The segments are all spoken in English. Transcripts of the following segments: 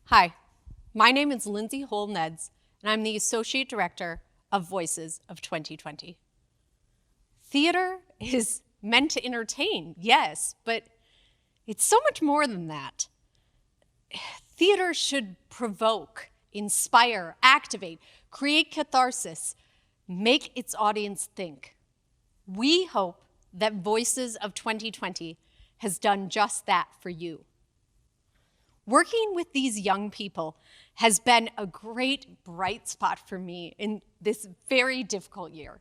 Hi, my name is Lindsay Hole-Neds, and I'm the Associate Director of Voices of 2020. Theater is meant to entertain, yes, but it's so much more than that. Theater should provoke, inspire, activate, create catharsis, make its audience think. We hope that Voices of 2020 has done just that for you. Working with these young people has been a great bright spot for me in this very difficult year.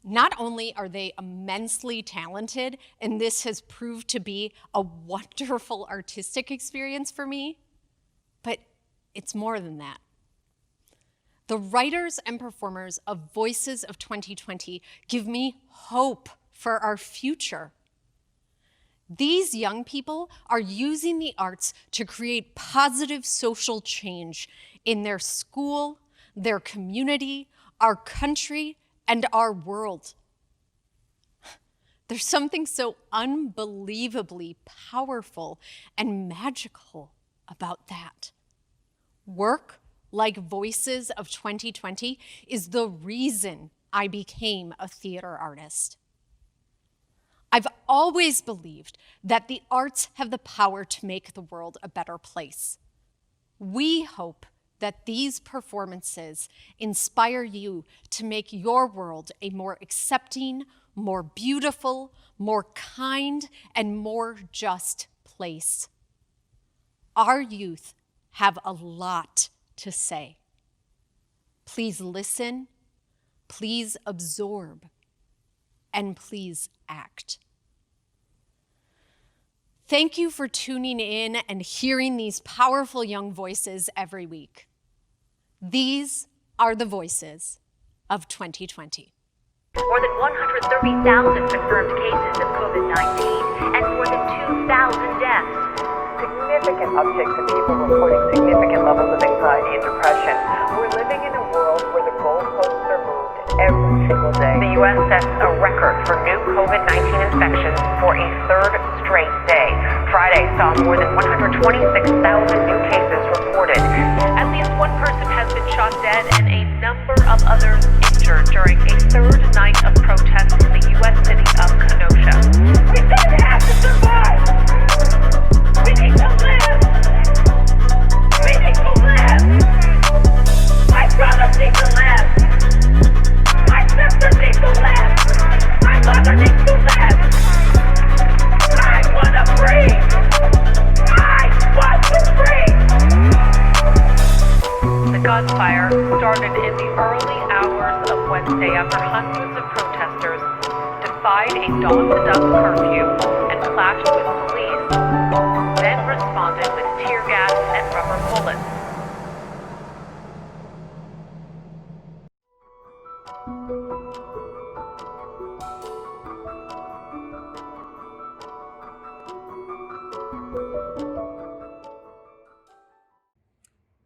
Not only are they immensely talented, and this has proved to be a wonderful artistic experience for me, but it's more than that. The writers and performers of Voices of 2020 give me hope for our future. These young people are using the arts to create positive social change in their school, their community, our country, and our world. There's something so unbelievably powerful and magical about that. Work like Voices of 2020 is the reason I became a theater artist. I've always believed that the arts have the power to make the world a better place. We hope that these performances inspire you to make your world a more accepting, more beautiful, more kind, and more just place. Our youth have a lot to say. Please listen, please absorb, and please act. Thank you for tuning in and hearing these powerful young voices every week. These are the voices of 2020. More than 130,000 confirmed cases of COVID-19 and more than 2,000 deaths. Significant upticks in people reporting significant levels of anxiety and depression. We're living in a world where the goalposts are moved every single day. The U.S. sets a record for new COVID-19 infections for a third straight day. Friday saw more than 126,000 new cases reported. At least one person has been shot dead and a number of others injured during a third night of protests in the U.S. city of Kenosha. We don't have to survive! We need to live! We need to live! My brothers need to live! My sisters need to live! My mother needs to live! I want to free! I want to free! The gunfire started in the early hours of Wednesday after hundreds of protesters defied a dawn-to-dusk curfew and clashed with police, then responded with tear gas and rubber bullets.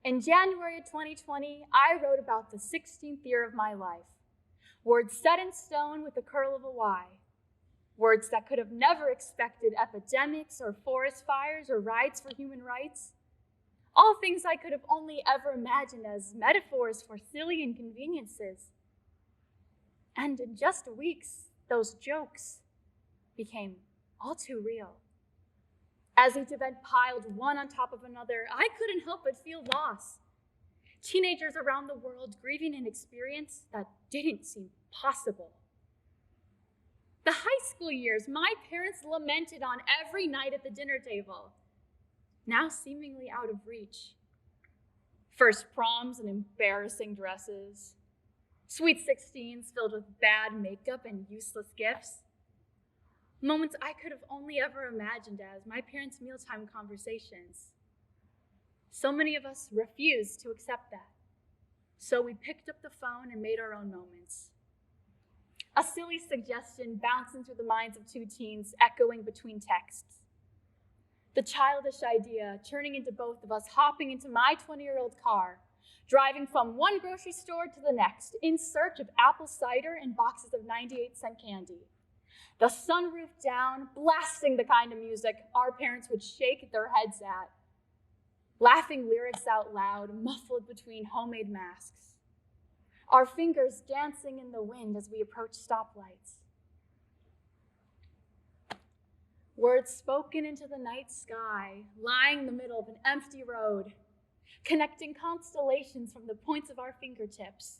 In January of 2020, I wrote about the 16th year of my life. Words set in stone with the curl of a Y. Words that could have never expected epidemics or forest fires or riots for human rights. All things I could have only ever imagined as metaphors for silly inconveniences. And in just weeks, those jokes became all too real. As each event piled one on top of another, I couldn't help but feel loss. Teenagers around the world grieving an experience that didn't seem possible. The high school years my parents lamented on every night at the dinner table, now seemingly out of reach. First proms and embarrassing dresses. Sweet 16s filled with bad makeup and useless gifts. Moments I could have only ever imagined as my parents' mealtime conversations. So many of us refused to accept that. So we picked up the phone and made our own moments. A silly suggestion bouncing through the minds of two teens, echoing between texts. The childish idea turning into both of us hopping into my 20-year-old car, driving from one grocery store to the next in search of apple cider and boxes of 98-cent candy. The sunroof down, blasting the kind of music our parents would shake their heads at. laughing lyrics out loud, muffled between homemade masks, our fingers dancing in the wind as we approach stoplights. Words spoken into the night sky, lying in the middle of an empty road, connecting constellations from the points of our fingertips,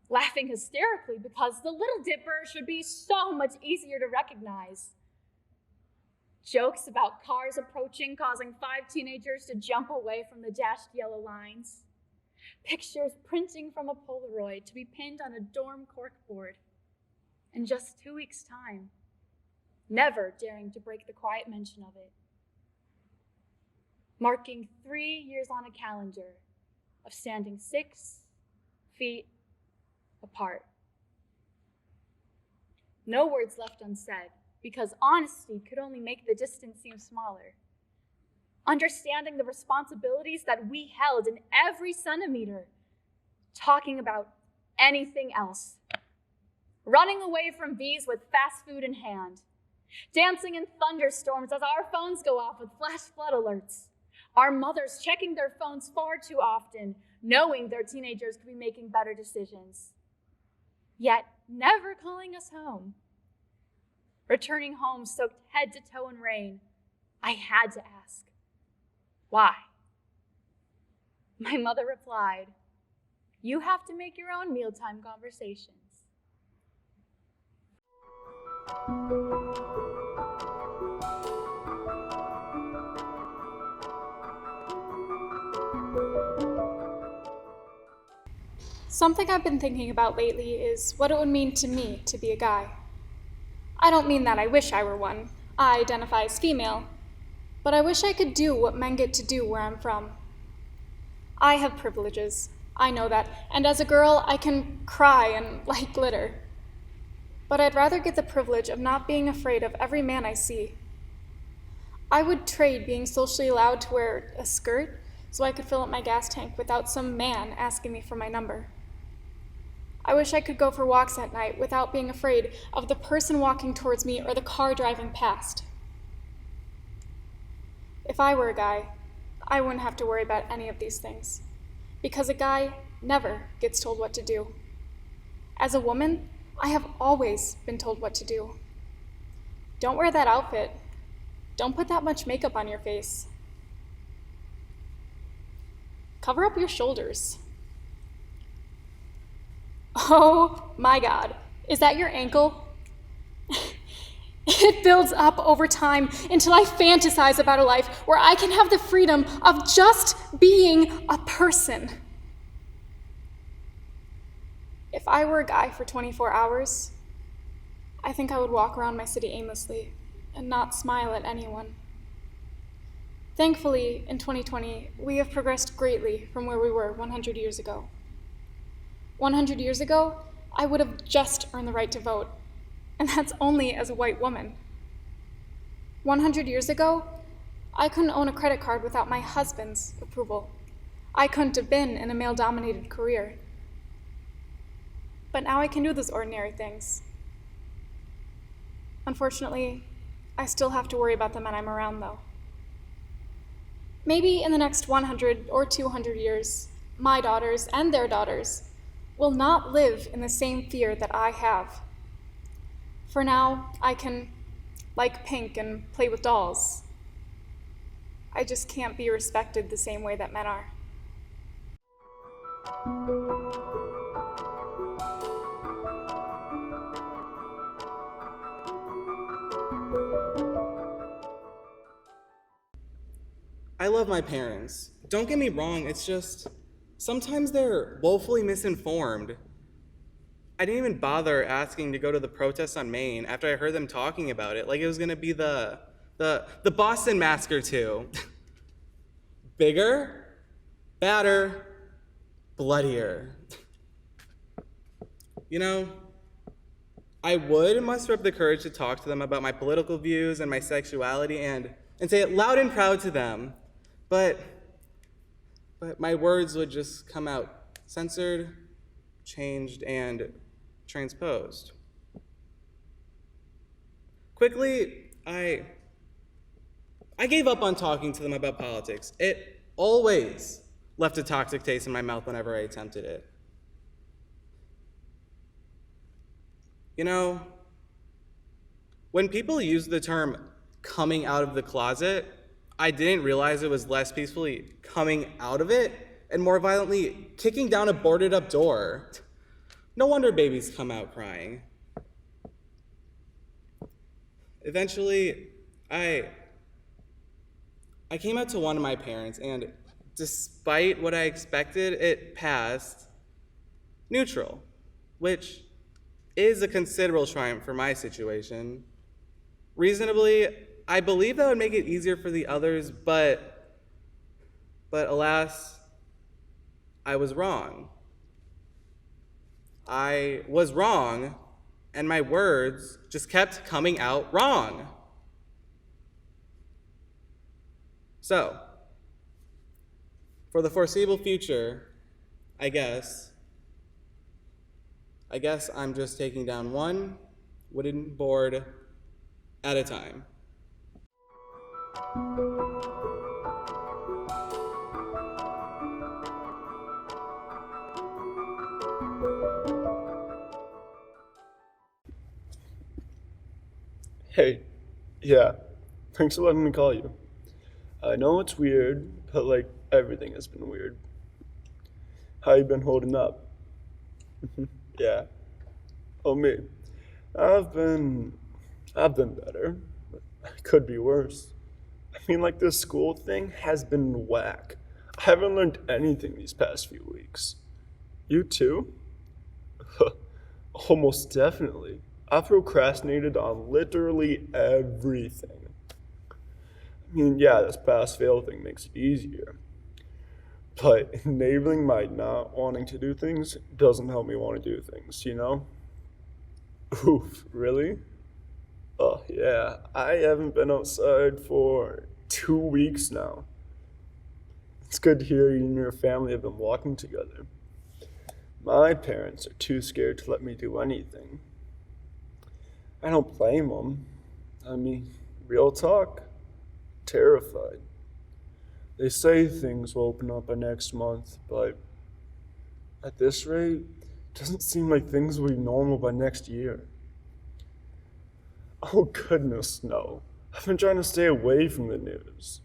laughing hysterically because the Little Dipper should be so much easier to recognize. Jokes about cars approaching, causing 5 teenagers to jump away from the dashed yellow lines. Pictures printing from a Polaroid to be pinned on a dorm corkboard in just 2 weeks' time, never daring to break the quiet mention of it. Marking 3 years on a calendar of standing 6 feet apart. No words left unsaid, because honesty could only make the distance seem smaller. Understanding the responsibilities that we held in every centimeter, talking about anything else. Running away from these with fast food in hand. Dancing in thunderstorms as our phones go off with flash flood alerts. Our mothers checking their phones far too often, knowing their teenagers could be making better decisions. Yet never calling us home. Returning home soaked head to toe in rain, I had to ask, why? My mother replied, you have to make your own mealtime conversations. Something I've been thinking about lately is what it would mean to me to be a guy. I don't mean that I wish I were one. I identify as female. But I wish I could do what men get to do where I'm from. I have privileges. I know that. And as a girl, I can cry and like glitter. But I'd rather get the privilege of not being afraid of every man I see. I would trade being socially allowed to wear a skirt so I could fill up my gas tank without some man asking me for my number. I wish I could go for walks at night without being afraid of the person walking towards me or the car driving past. If I were a guy, I wouldn't have to worry about any of these things, because a guy never gets told what to do. As a woman, I have always been told what to do. Don't wear that outfit. Don't put that much makeup on your face. Cover up your shoulders. Oh my God, is that your ankle? It builds up over time until I fantasize about a life where I can have the freedom of just being a person. If I were a guy for 24 hours, I think I would walk around my city aimlessly and not smile at anyone. Thankfully, in 2020, we have progressed greatly from where we were 100 years ago. 100 years ago, I would have just earned the right to vote, and that's only as a white woman. 100 years ago, I couldn't own a credit card without my husband's approval. I couldn't have been in a male-dominated career. But now I can do those ordinary things. Unfortunately, I still have to worry about the men I'm around, though. Maybe in the next 100 or 200 years, my daughters and their daughters will not live in the same fear that I have. For now, I can like pink and play with dolls. I just can't be respected the same way that men are. I love my parents. Don't get me wrong, it's just sometimes they're woefully misinformed. I didn't even bother asking to go to the protests on Maine after I heard them talking about it, like it was gonna be the Boston Massacre too. Bigger, badder, bloodier. You know, I would and muster up the courage to talk to them about my political views and my sexuality and say it loud and proud to them, but my words would just come out censored, changed, and transposed. Quickly, I gave up on talking to them about politics. It always left a toxic taste in my mouth whenever I attempted it. You know, when people use the term coming out of the closet, I didn't realize it was less peacefully coming out of it and more violently kicking down a boarded up door. No wonder babies come out crying. Eventually, I came out to one of my parents, and despite what I expected, it passed neutral, which is a considerable triumph for my situation. Reasonably, I believe that would make it easier for the others, but alas, I was wrong. I was wrong, and my words just kept coming out wrong. So, for the foreseeable future, I guess I'm just taking down one wooden board at a time. Hey, yeah, thanks for letting me call you. I know it's weird, but like everything has been weird. How you been holding up? Yeah. Oh, me. I've been better, but it could be worse. I mean, like, this school thing has been whack. I haven't learned anything these past few weeks. You too? Almost definitely. I procrastinated on literally everything. I mean, yeah, this pass-fail thing makes it easier. But enabling my not wanting to do things doesn't help me want to do things, you know? Oof, really? Oh, yeah, I haven't been outside for 2 weeks now. It's good to hear you and your family have been walking together. My parents are too scared to let me do anything. I don't blame them. I mean, real talk, terrified. They say things will open up by next month, but at this rate, it doesn't seem like things will be normal by next year. Oh goodness, no. I've been trying to stay away from the news.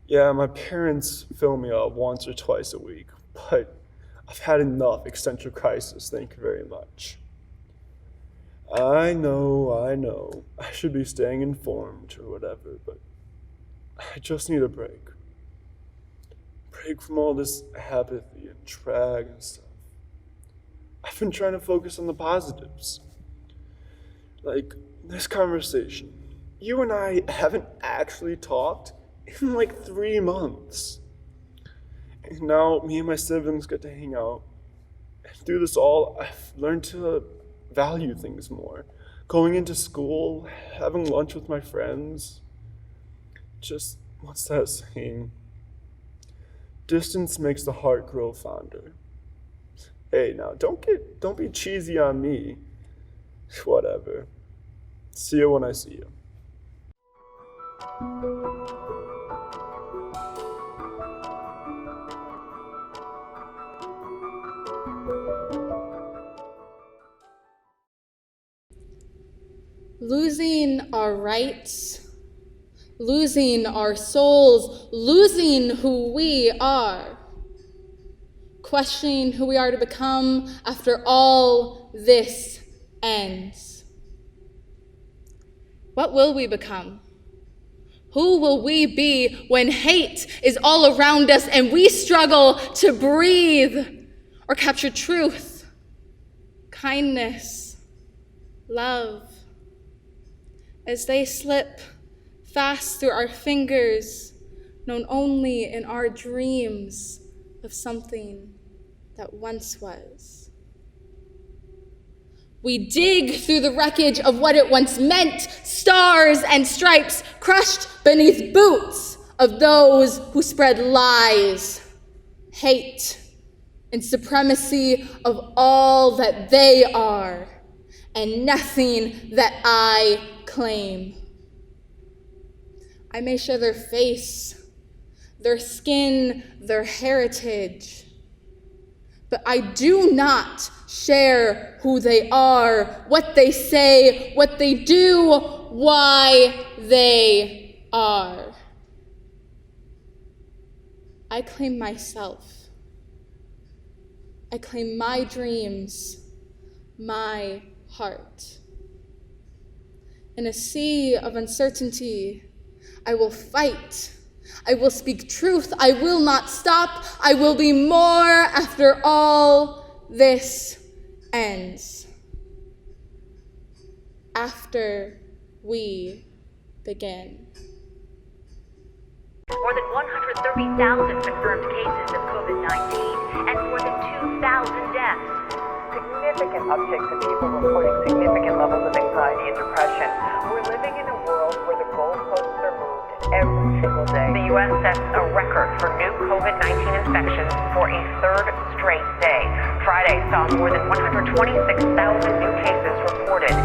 Yeah, my parents fill me up once or twice a week, but I've had enough existential crisis, thank you very much. I know. I should be staying informed or whatever, but I just need a break. Break from all this apathy and drag and stuff. I've been trying to focus on the positives. Like, this conversation. You and I haven't actually talked in like 3 months. And now me and my siblings get to hang out. And through this all, I've learned to value things more. Going into school, having lunch with my friends. Just, what's that saying? Distance makes the heart grow fonder. Hey, now, don't be cheesy on me. Whatever. See you when I see you. Losing our rights, losing our souls, losing who we are, questioning who we are to become after all this ends. What will we become? Who will we be when hate is all around us and we struggle to breathe or capture truth, kindness, love? As they slip fast through our fingers, known only in our dreams of something that once was. We dig through the wreckage of what it once meant, stars and stripes crushed beneath boots of those who spread lies, hate, and supremacy of all that they are, and nothing that I claim. I may share their face, their skin, their heritage. But I do not share who they are, what they say, what they do, why they are. I claim myself. I claim my dreams, my heart. In a sea of uncertainty, I will fight. I will speak truth. I will not stop. I will be more after all this ends. After we begin. More than 130,000 confirmed cases of COVID-19 and more than 2,000 deaths. Significant upticks in people reporting significant levels of anxiety and depression. We're living in a world where the goalposts are moved every single day. The U.S. sets a record for new COVID-19 infections for a third straight day. Friday saw more than 126,000 new cases reported.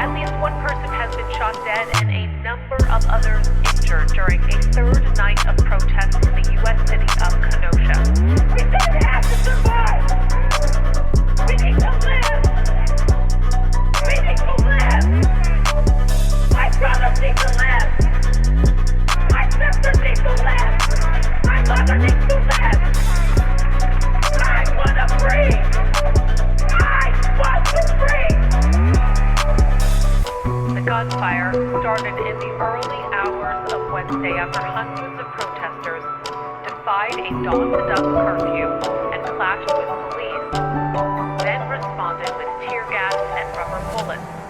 At least one person has been shot dead and a number of others injured during a third night of protests in the U.S. city of Kenosha. We don't have to survive. We need to live. We need to live. My brothers need to live. My sisters need to live. My mother needs to live. I want to breathe. I want to breathe. The gunfire started in the early hours of Wednesday after hundreds of protesters defied a dawn-to-dusk curfew and clashed with police, then responded with tear gas and rubber bullets.